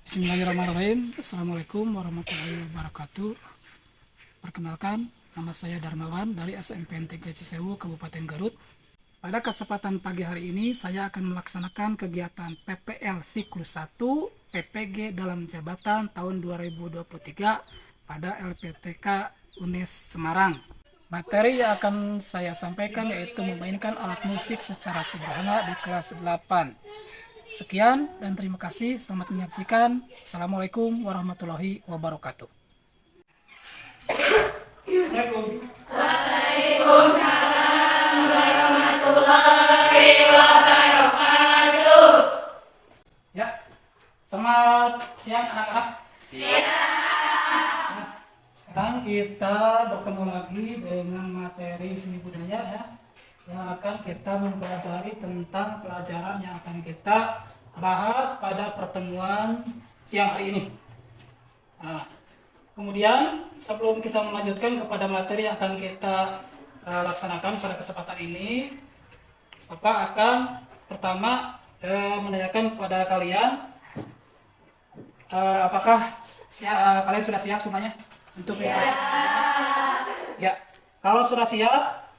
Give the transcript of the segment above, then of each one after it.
Bismillahirrahmanirrahim. Assalamualaikum warahmatullahi wabarakatuh. Perkenalkan, nama saya Darmawan dari SMPN 3 Cisewu, Kabupaten Garut. Pada kesempatan pagi hari ini, saya akan melaksanakan kegiatan PPL Siklus 1 PPG dalam jabatan tahun 2023 pada LPTK UNES Semarang. Materi yang akan saya sampaikan yaitu memainkan alat musik secara sederhana di kelas 8. Sekian dan terima kasih. Selamat menyaksikan. Assalamualaikum warahmatullahi wabarakatuh. Waalaikumsalam warahmatullahi wabarakatuh. Ya, selamat siang anak-anak. Siang. Nah, sekarang kita bertemu lagi dengan materi seni budaya ya, yang akan kita mempelajari tentang pelajaran yang akan kita bahas pada pertemuan siang hari ini. Nah, kemudian sebelum kita melanjutkan kepada materi yang akan kita laksanakan pada kesempatan ini, Bapak akan pertama menanyakan kepada kalian apakah kalian sudah siap semuanya untuk ya. Kalau sudah siap,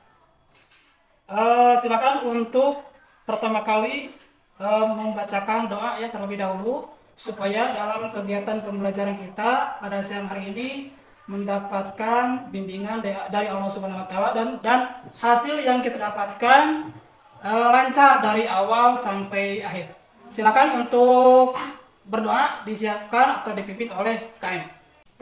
silakan untuk pertama kali membacakan doa ya terlebih dahulu supaya dalam kegiatan pembelajaran kita pada siang hari ini mendapatkan bimbingan dari Allah Subhanahu wa taala dan hasil yang kita dapatkan lancar dari awal sampai akhir. Silakan untuk berdoa disiapkan atau dipimpin oleh KM.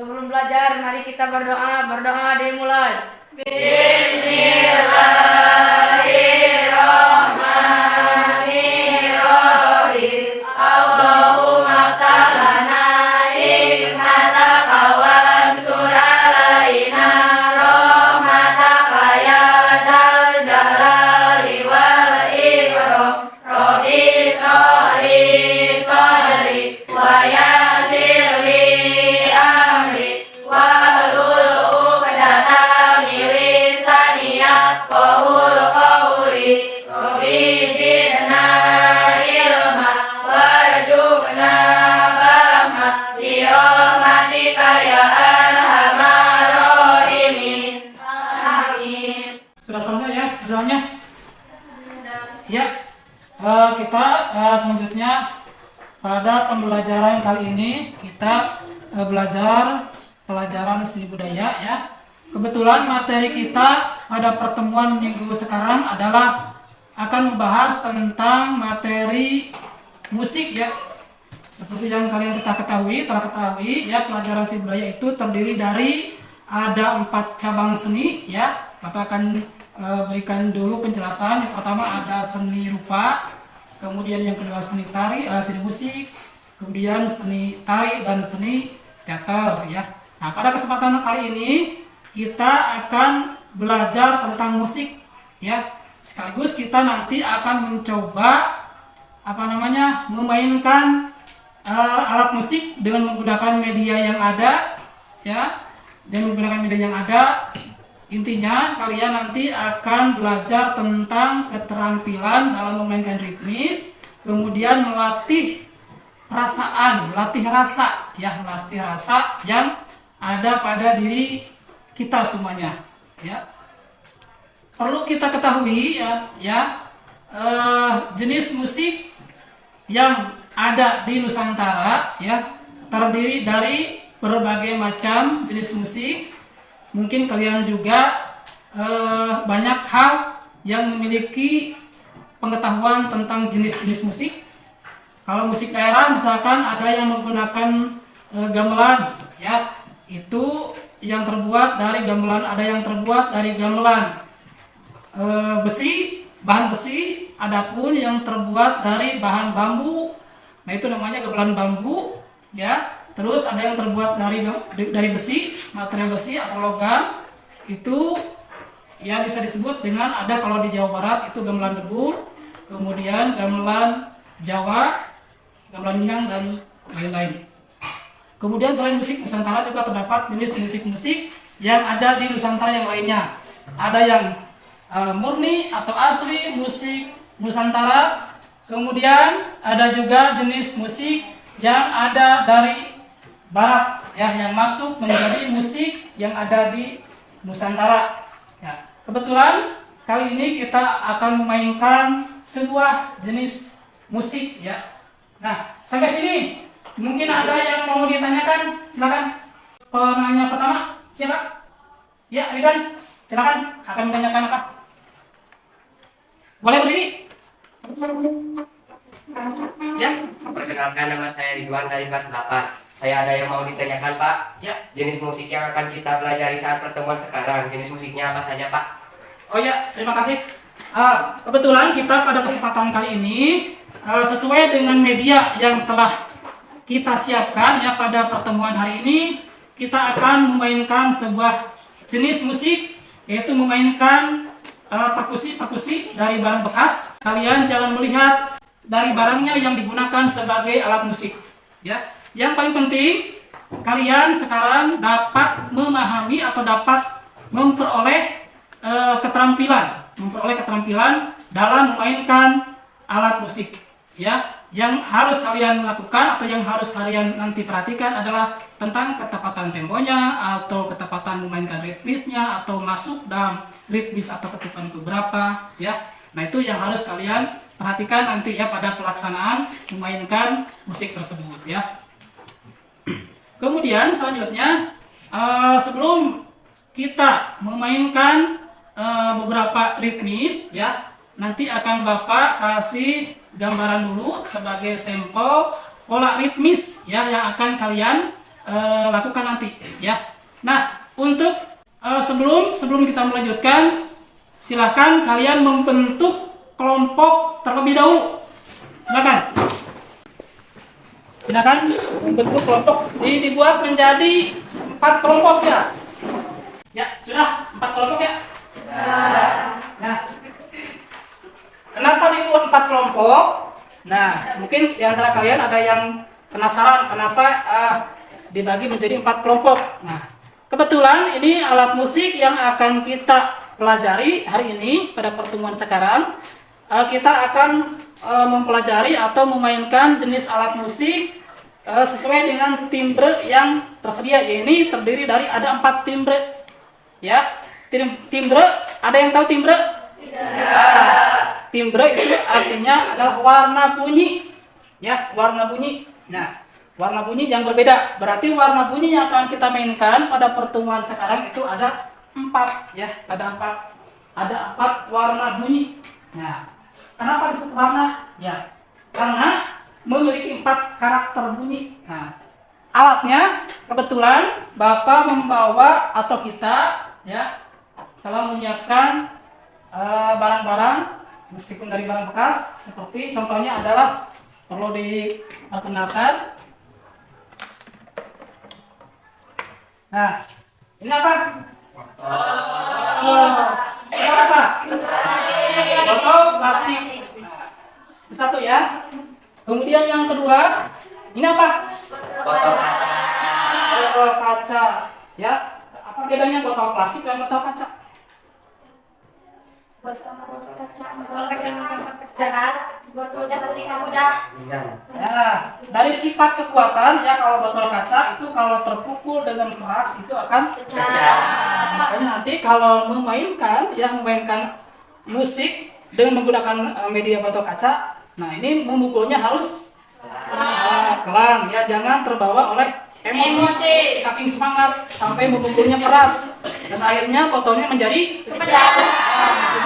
Sebelum belajar, mari kita berdoa. Berdoa dimulai. Bismillahirrahmanirrahim. Allahumma ta'lana hikmataka wa suralaina rahmataka ya dal jalali wal ikram. Rabbi sholli sholli wa yassir li amri wahlul uqdatam min lisani yafqahul qawli. Rabbi zidna ilma warzuqna fahma bi rahmatika ya arhamar rahimin. Amin. Sudah selesai ya doanya? Ya. Kita selanjutnya pada pembelajaran kali ini kita belajar pelajaran seni budaya ya. Kebetulan materi kita pada pertemuan minggu sekarang adalah akan membahas tentang materi musik ya. Seperti yang kalian telah ketahui ya, pelajaran seni budaya itu terdiri dari ada 4 cabang seni ya. Bapak akan berikan dulu penjelasan. Yang pertama ada seni rupa, kemudian yang kedua seni tari, seni musik, kemudian seni tari dan seni teater ya. Nah, pada kesempatan kali ini kita akan belajar tentang musik ya. Sekaligus kita nanti akan mencoba memainkan alat musik dengan menggunakan media yang ada ya. Dengan menggunakan media yang ada, intinya kalian nanti akan belajar tentang keterampilan dalam memainkan ritmis, kemudian melatih perasaan, melatih rasa yang ada pada diri kita semuanya ya. Perlu kita ketahui jenis musik yang ada di Nusantara ya terdiri dari berbagai macam jenis musik. Mungkin kalian juga banyak hal yang memiliki pengetahuan tentang jenis-jenis musik. Kalau musik daerah misalkan ada yang menggunakan gamelan ya, itu yang terbuat dari gamelan, ada yang terbuat dari gamelan besi, bahan besi, adapun yang terbuat dari bahan bambu, nah itu namanya gamelan bambu ya. Terus ada yang terbuat dari besi, material besi atau logam, itu ya bisa disebut dengan ada kalau di Jawa Barat itu gamelan debur, kemudian gamelan Jawa, gamelan Minang dan lain-lain. Kemudian selain musik Nusantara juga terdapat jenis musik yang ada di Nusantara yang lainnya. Ada yang murni atau asli musik Nusantara, kemudian ada juga jenis musik yang ada dari barat, ya, yang masuk menjadi musik yang ada di Nusantara. Ya, kebetulan kali ini kita akan memainkan sebuah jenis musik, ya. Nah, sampai sini mungkin ada yang mau ditanyakan, silakan. Penanya pertama, siapa? Ya, Ridwan, silakan. Akan menanyakan apa? Boleh berdiri? Ya. Perkenalkan, nama saya Ridwan dari kelas 8. Saya ada yang mau ditanyakan, Pak. Ya. Jenis musik yang akan kita pelajari saat pertemuan sekarang, jenis musiknya apa saja, Pak? Oh ya, terima kasih. Kebetulan kita pada kesempatan kali ini sesuai dengan media yang telah kita siapkan, ya, pada pertemuan hari ini kita akan memainkan sebuah jenis musik, yaitu memainkan perkusi dari barang bekas. Kalian jangan melihat dari barangnya yang digunakan sebagai alat musik, ya. Yang paling penting, kalian sekarang dapat memahami atau dapat memperoleh keterampilan dalam memainkan alat musik, ya. Yang harus kalian lakukan atau yang harus kalian nanti perhatikan adalah tentang ketepatan temponya atau ketepatan memainkan ritmisnya atau masuk dalam ritmis atau ketukan itu berapa, ya. Nah, itu yang harus kalian perhatikan nanti, ya, pada pelaksanaan memainkan musik tersebut, ya. Kemudian selanjutnya, sebelum kita memainkan beberapa ritmis, ya, nanti akan Bapak kasih gambaran dulu sebagai sampel pola ritmis, ya, yang akan kalian lakukan nanti, ya. Nah, untuk sebelum kita melanjutkan, silakan kalian membentuk kelompok terlebih dahulu. Silakan membentuk kelompok. Ini dibuat menjadi 4 kelompok, ya. Ya, sudah 4 kelompok, ya. Nah, kenapa dibuat 4 kelompok? Nah, mungkin di antara kalian ada yang penasaran kenapa dibagi menjadi 4 kelompok. Nah, kebetulan ini alat musik yang akan kita pelajari hari ini pada pertemuan sekarang. Kita akan mempelajari atau memainkan jenis alat musik sesuai dengan timbre yang tersedia. Ini terdiri dari ada 4 timbre, ya. Timbre, ada yang tahu timbre? Timbre itu artinya adalah warna bunyi, ya, warna bunyi. Nah, warna bunyi yang berbeda. Berarti warna bunyi yang akan kita mainkan pada pertemuan sekarang itu ada 4, ya, ada 4 warna bunyi. Nah, kenapa disebut warna? Ya, karena memiliki 4 karakter bunyi. Nah, alatnya kebetulan Bapak membawa atau kita, ya, telah menyiapkan barang-barang meskipun dari barang bekas, seperti contohnya adalah perlu diperkenalkan. Nah, ini apa? Ini apa? Botol plastik. Itu satu, ya. Kemudian yang kedua, ini apa? Botol kaca, ya. Apa bedanya botol plastik dan botol kaca? Botolnya pasti mudah. Ya, dari sifat kekuatan, ya, kalau botol kaca itu kalau terpukul dengan keras itu akan pecah. Makanya nanti kalau memainkan musik dengan menggunakan media botol kaca, nah ini memukulnya harus pelan, ya, jangan terbawa oleh emosi saking semangat sampai memukulnya keras dan akhirnya botolnya menjadi pecah.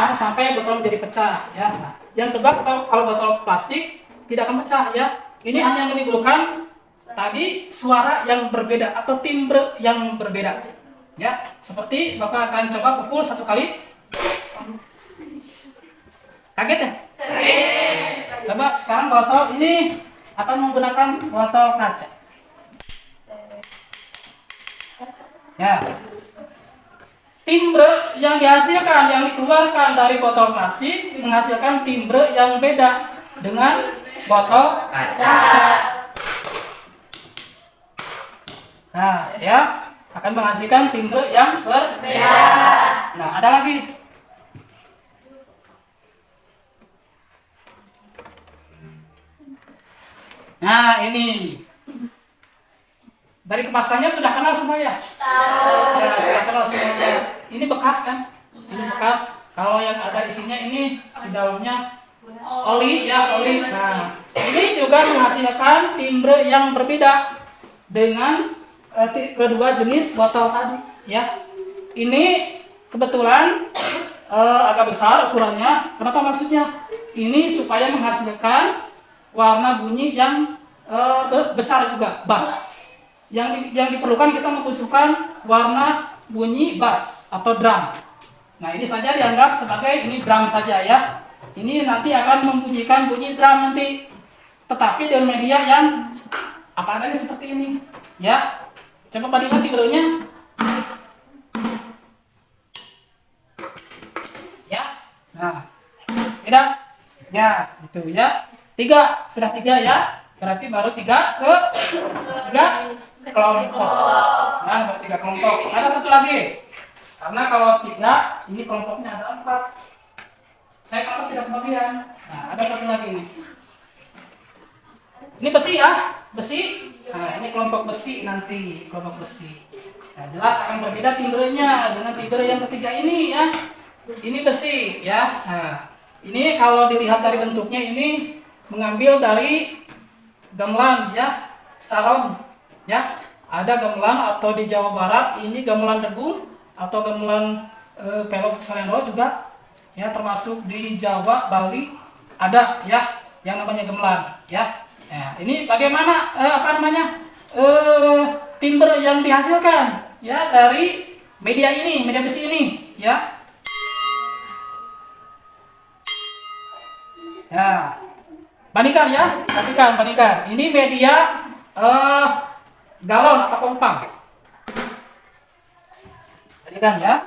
Nah, sampai botol menjadi pecah, ya. Nah, yang kedua, kalau botol plastik tidak akan pecah, ya. Ini hanya menimbulkan tadi suara yang berbeda atau timbre yang berbeda, ya. Seperti Bapak akan coba pukul 1 kali. Kaget, ya? Coba sekarang botol ini akan menggunakan botol kaca. Ya. Timbre yang dihasilkan, yang dikeluarkan dari botol plastik menghasilkan timbre yang beda dengan botol kaca. Nah, ya, akan menghasilkan timbre yang berbeda. Nah, ada lagi. Nah, ini Dari kemasannya sudah kenal semua ya? Ya, sudah kenal semuanya. Ini bekas kan? Ini bekas. Kalau yang ada isinya ini di dalamnya oli ya, oli. Nah, ini juga menghasilkan timbre yang berbeda dengan kedua jenis botol tadi ya. Ini kebetulan agak besar ukurannya. Kenapa maksudnya? Ini supaya menghasilkan warna bunyi yang besar juga, bass. Yang diperlukan kita membutuhkan warna bunyi bass atau drum. Nah, ini saja dianggap sebagai ini drum saja ya. Ini nanti akan membunyikan bunyi drum nanti. Tetapi dengan media yang apa adanya seperti ini ya. Coba bandingkan timbrenya. Ya. Nah, beda. Ya, itu ya. 3, sudah 3 ya. Berarti baru 3 kelompok. Nah, baru 3 kelompok. Ada satu lagi. Karena kalau 3, ini kelompoknya ada 4. Saya kalau tidak kebagian. Nah, ada satu lagi nih. Ini besi ya, besi. Nah, ini kelompok besi nanti, kelompok besi. Nah, jelas akan berbeda timbrenya dengan timbre yang ketiga ini ya. Ini besi ya. Nah, ini kalau dilihat dari bentuknya ini mengambil dari gamelan ya, salon ya. Ada gamelan atau di Jawa Barat ini gamelan degung atau gamelan pelok salendro juga ya, termasuk di Jawa, Bali ada ya yang namanya gamelan ya. Nah, ini bagaimana timbre yang dihasilkan ya dari media ini, media besi ini ya. Ya, bandingkan ya, bandingkan. Ini media galon atau pompang. Bandingkan ya.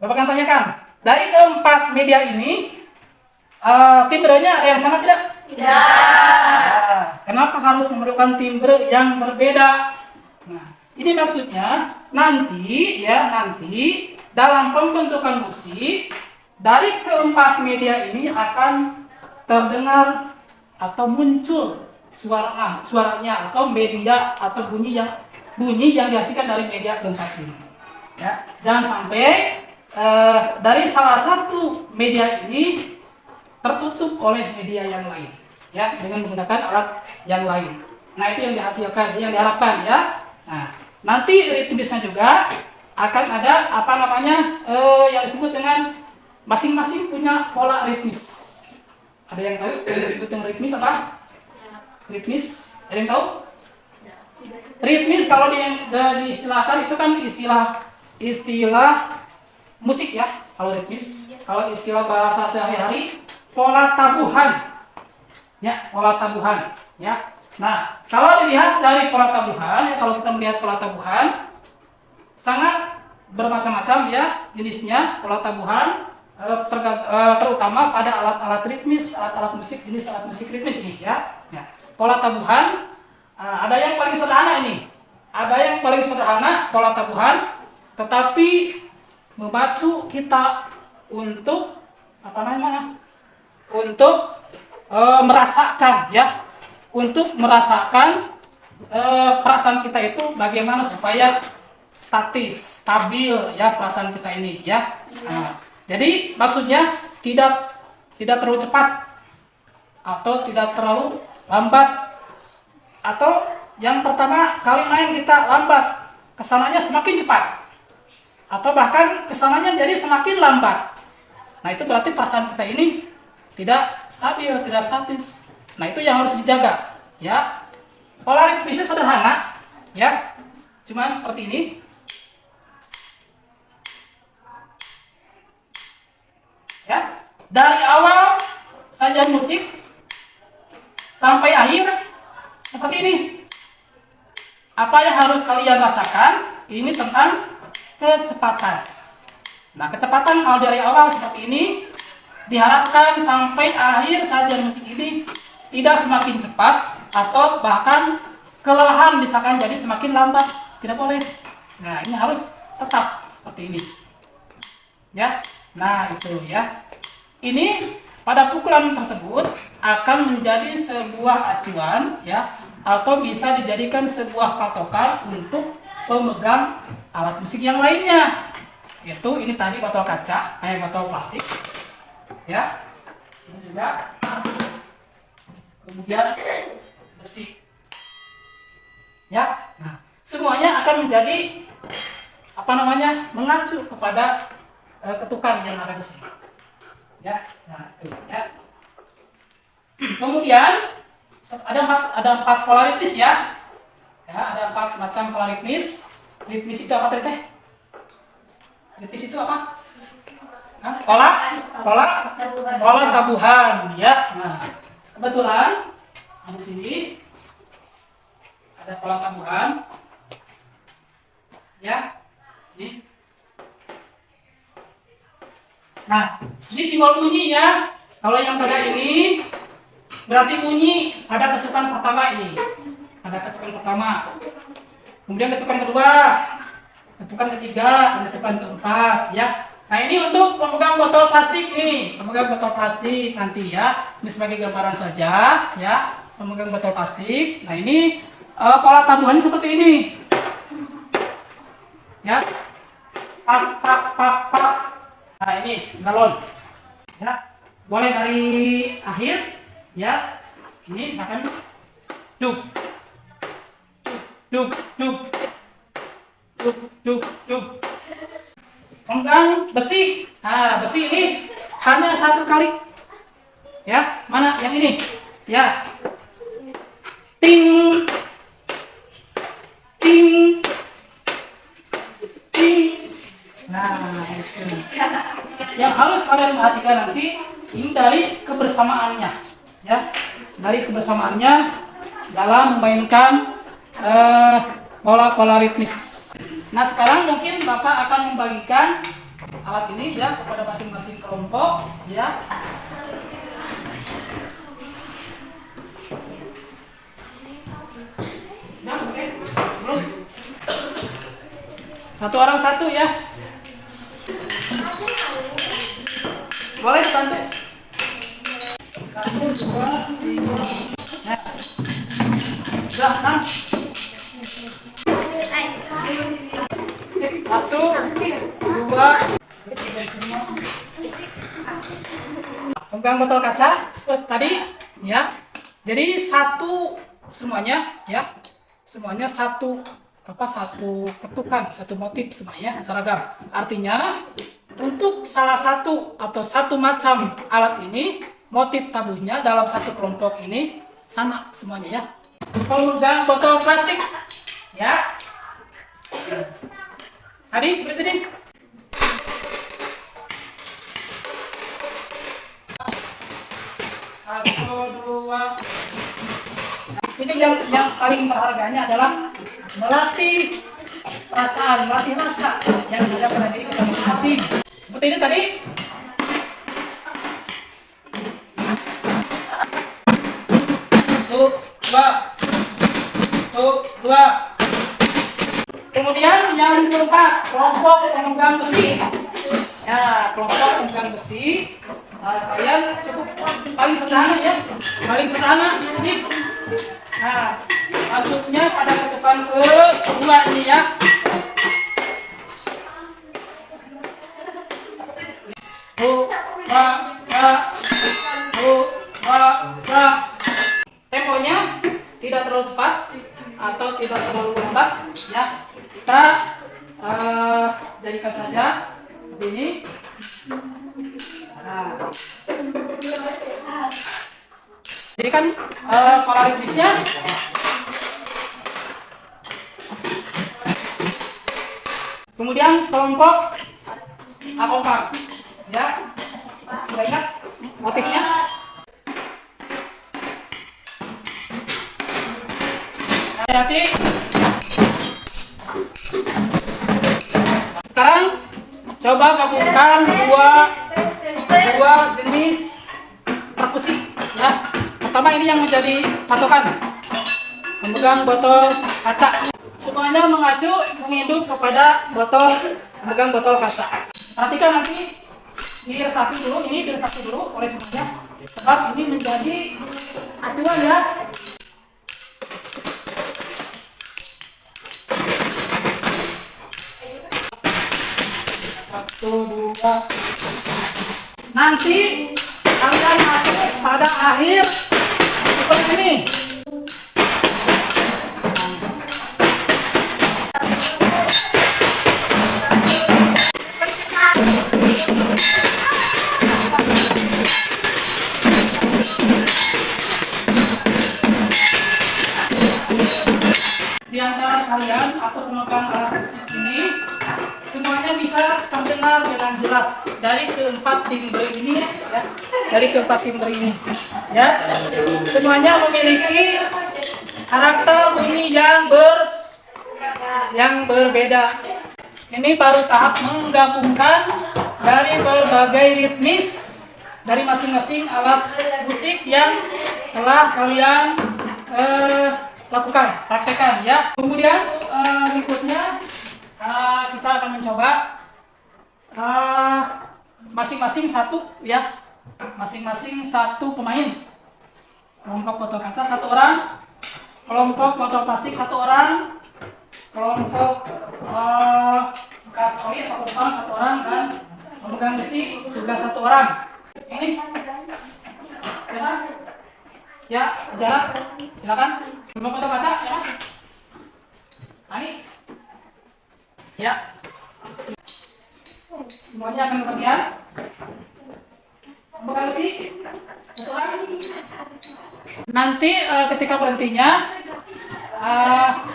Bapak akan tanyakan, dari keempat media ini timbrenya ada yang sama tidak? Tidak. Nah, kenapa harus memerlukan timbre yang berbeda? Nah, ini maksudnya nanti dalam pembentukan musik dari keempat media ini akan terdengar atau muncul suaranya atau media atau bunyi yang dihasilkan dari media keempat ini. Ya, jangan sampai dari salah satu media ini tertutup oleh media yang lain, ya, dengan menggunakan alat yang lain. Nah, itu yang dihasilkan, yang diharapkan ya. Nah, nanti ritmisnya juga akan ada yang disebut dengan masing-masing punya pola ritmis. Ada yang tahu yang disebut dengan ritmis apa? Ritmis, ada yang tahu? Ritmis kalau diistilahkan itu kan istilah musik ya. Kalau ritmis, kalau istilah bahasa sehari-hari pola tabuhan. Ya, pola tabuhan, ya. Nah, kalau dilihat dari pola tabuhan, ya, kalau kita melihat pola tabuhan sangat bermacam-macam ya jenisnya pola tabuhan, terutama pada alat-alat ritmis, alat-alat musik, jenis alat musik ritmis ini ya. Ya. Pola tabuhan ada yang paling sederhana ini. Ada yang paling sederhana pola tabuhan, tetapi memacu kita untuk merasakan ya, untuk merasakan perasaan kita itu bagaimana supaya stabil ya perasaan kita ini ya. Nah, jadi maksudnya tidak terlalu cepat atau tidak terlalu lambat, atau yang pertama kali main kita lambat, kesananya semakin cepat, atau bahkan kesananya jadi semakin lambat. Nah, itu berarti perasaan kita ini tidak stabil, tidak statis. Nah, itu yang harus dijaga ya. Pola ritmisnya sederhana ya, cuma seperti ini. Ya, dari awal saja musik sampai akhir seperti ini. Apa yang harus kalian rasakan ini tentang kecepatan. Nah, kecepatan kalau dari awal seperti ini, diharapkan sampai akhir saja musik ini tidak semakin cepat atau bahkan kelelahan misalkan jadi semakin lambat, tidak boleh. Nah, ini harus tetap seperti ini. Ya. Nah, itu ya. Ini pada pukulan tersebut akan menjadi sebuah acuan ya, atau bisa dijadikan sebuah patokan untuk pemegang alat musik yang lainnya. Yaitu ini tadi botol kaca, botol plastik ya. Ini juga. Kemudian besi. Ya. Nah, semuanya akan menjadi mengacu kepada ketukan yang ada di sini. Ya. Nah, itu ya. Kemudian ada empat pola ritmis ya. Ya, ada 4 macam pola ritmis. Ritmis itu apa tadi teh? Ritmis itu apa? Hah? Pola tabuhan ya. Nah, kebetulan di sini ada pola tabuhan ya. Ini. Nah, ini simbol bunyi ya. Kalau yang tadi ini berarti bunyi ada ketukan pertama ini. Ada ketukan pertama. Kemudian ketukan kedua, ketukan ketiga, dan ketukan keempat ya. Nah, ini untuk pemegang botol plastik nih, pemegang botol plastik nanti ya. Ini sebagai gambaran saja ya, pemegang botol plastik. Nah, ini pola tabuhannya seperti ini. Ya. Pak pak pak pak. Nah, ini galon. Ya. Boleh dari akhir ya. Ini misalkan duk. Duk duk. Duk duk duk. Pemegang besi. Nah, besi ini hanya 1 kali. Ya, mana yang ini? Ya. Ting. Ting. Ting. Nah, itu. Yang harus kalian perhatikan nanti ini dari kebersamaannya. Ya. Dari kebersamaannya dalam memainkan pola-pola ritmis. Nah, sekarang mungkin Bapak akan membagikan alat ini ya kepada masing-masing kelompok ya. Nah, oke. Belum. Satu orang satu ya. Boleh dibantu. 1, 2, 3. Nah. Sudah 6. 1, 2, pemegang botol kaca seperti tadi ya. Jadi semuanya ya, semuanya satu ketukan, satu motif semuanya seragam. Artinya untuk salah satu atau satu macam alat ini motif tabuhnya dalam satu kelompok ini sama semuanya ya. Pemegang botol plastik ya. Tadi seperti ini. Satu, dua. Ini yang paling berharganya adalah melatih perasaan, melatih rasa yang ada pada diri kita masing-masing. Seperti ini tadi. Tuh, dua. Kemudian yang keempat, kelompok pemegang besi. Ya, kelompok pemegang besi. Kalian cukup paling sederhana ya, paling sederhana ini. Nah, masuknya pada ketukan kedua ini ya. Temponya tidak terlalu cepat atau tidak terlalu lambat ya. Kita jadikan saja seperti ini. Nah, jadikan pola ritmisnya. Kemudian kelompok akompan ya. Sudah ingat motifnya? Hati-hati. Sekarang coba gabungkan dua jenis perkusi ya. Pertama ini yang menjadi patokan, pemegang botol kaca. Semuanya mengacu menginduk kepada pemegang botol kaca. Perhatikan nanti diresapi dulu, ini diresapi dulu oleh semuanya. Sebab ini menjadi acuan ya. Satu, dua. Nanti kalian masuk pada akhir seperti ini. Di antara kalian atau pemegang alat musik ini semuanya bisa terdengar dengan jelas dari keempat timbre ini ya, dari keempat timbre ini ya. Semuanya memiliki karakter bunyi yang berbeda. Ini baru tahap menggabungkan dari berbagai ritmis dari masing-masing alat musik yang telah kalian lakukan, praktekkan ya. Kemudian berikutnya kita akan mencoba masing-masing satu ya, masing-masing satu pemain. Kelompok foto kaca satu orang, kelompok foto plastik satu orang, kelompok bekas oli atau kupang satu orang, dan pemegang besi juga satu orang. Ini ya, jarak silakan. Kelompok foto kaca ya. Ani ya, semuanya akan kebagian. Pemegang besi satu orang. Nanti ketika berhentinya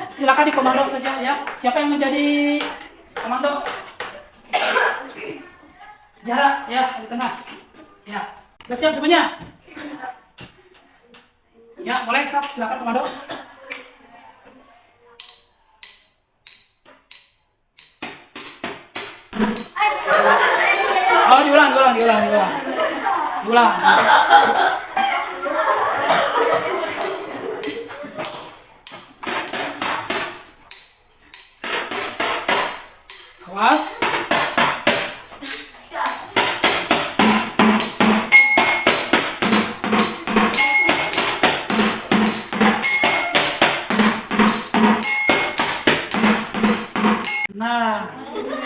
silakan dikomando saja ya. Siapa yang menjadi komando? Jarak ya, di tengah. Ya, sudah siap semuanya? Ya, boleh silakan komando. Oh, diulang. Awas. Nah,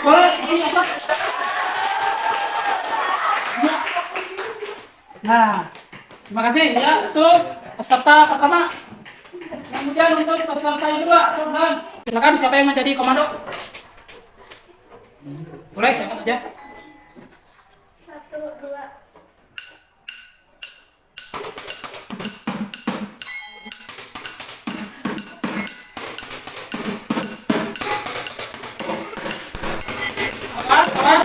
boleh ini masuk. Nah, terima kasih ya untuk peserta pertama. Kemudian untuk peserta yang kedua, silakan siapa yang menjadi komando? Boleh siapa saja? 1, 2. Awas.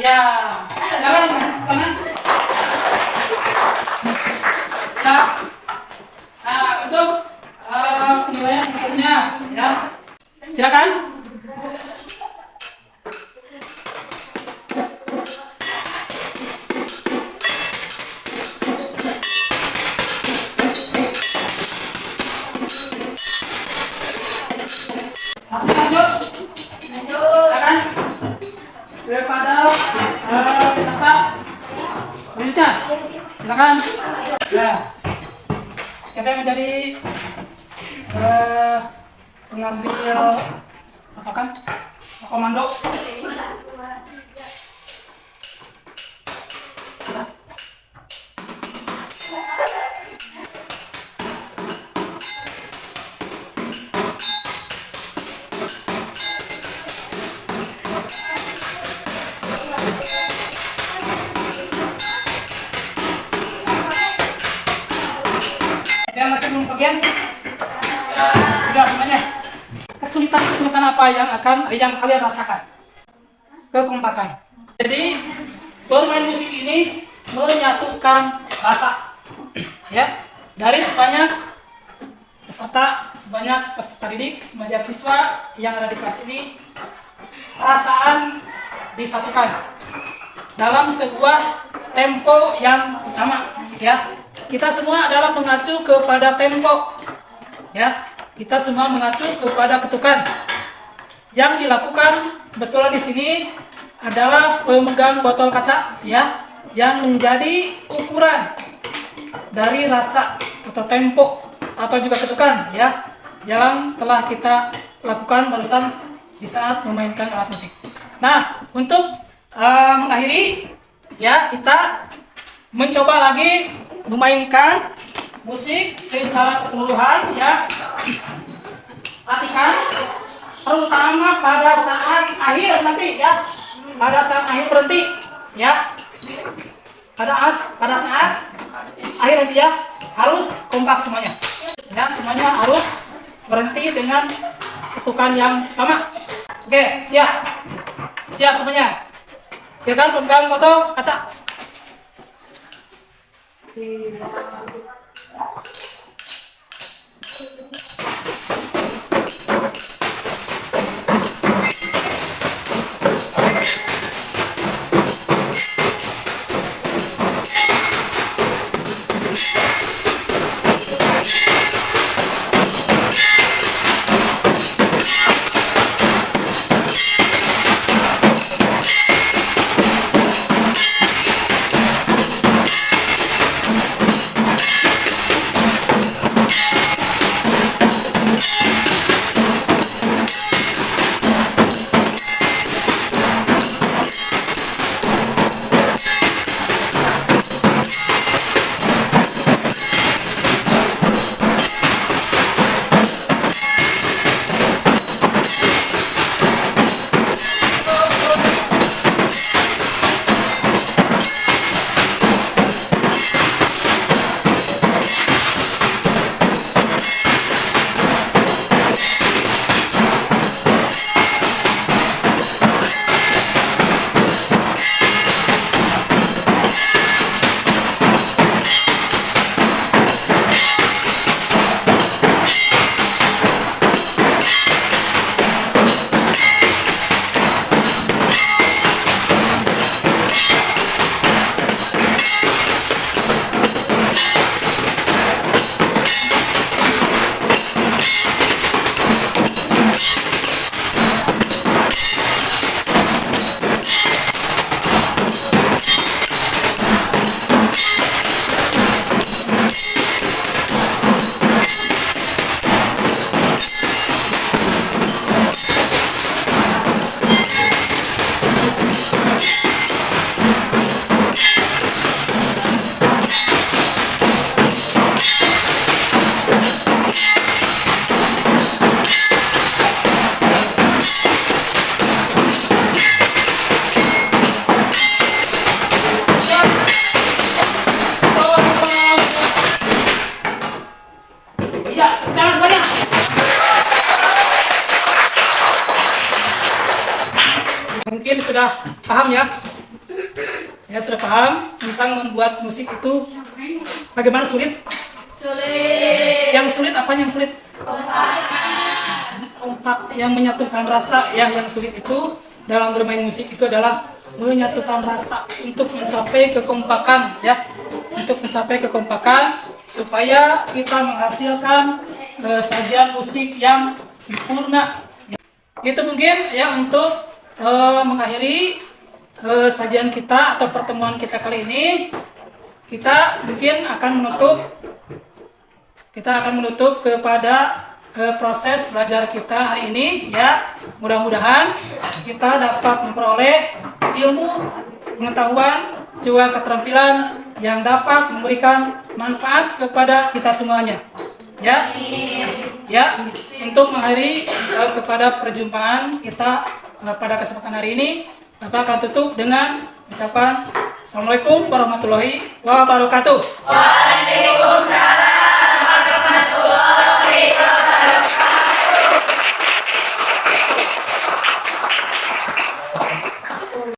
Ya, silakan sana. Ya. Nah, untuk penilaian hasilnya ya. Silakan. Masih lanjut. Silakan. Daripada peserta berikutnya, silakan. Ya, siapa yang menjadi pengambil patokan komando? Yang masih belum bagian? Sudah semuanya. Kesulitan apa yang kalian rasakan? Kekompakan. Jadi bermain musik ini menyatukan rasa, ya, dari sebanyak peserta didik, sebanyak siswa yang ada di kelas ini, perasaan disatukan dalam sebuah tempo yang sama. Ya, kita semua adalah mengacu kepada tempo. Ya, kita semua mengacu kepada ketukan. Yang dilakukan kebetulan di sini adalah pemegang botol kaca, ya, yang menjadi ukuran dari rasa atau tempo atau juga ketukan, ya, yang telah kita lakukan barusan di saat memainkan alat musik. Nah, untuk mengakhiri, ya, kita mencoba lagi memainkan musik secara keseluruhan, ya. Perhatikan, terutama pada saat akhir nanti, ya, pada saat akhir berhenti, ya, pada saat akhir nanti, ya, harus kompak semuanya, ya, semuanya harus berhenti dengan ketukan yang sama. Oke, siap semuanya. Silakan pemegang botol kaca. Mungkin sudah paham, ya? Ya, sudah paham tentang membuat musik itu bagaimana sulit? Sulit. Yang sulit apa yang sulit? Kompak, yang menyatukan rasa, ya. Yang sulit itu dalam bermain musik itu adalah menyatukan rasa untuk mencapai kekompakan, ya. Untuk mencapai kekompakan supaya kita menghasilkan sajian musik yang sempurna. Itu mungkin, ya, untuk mengakhiri sajian kita atau pertemuan kita kali ini. Kita mungkin akan menutup kepada proses belajar kita hari ini, ya. Mudah-mudahan kita dapat memperoleh ilmu, pengetahuan, juga keterampilan yang dapat memberikan manfaat kepada kita semuanya, ya. Ya, untuk mengakhiri kepada perjumpaan kita pada kesempatan hari ini, Bapak akan tutup dengan ucapan Assalamualaikum warahmatullahi wabarakatuh. Waalaikumsalam.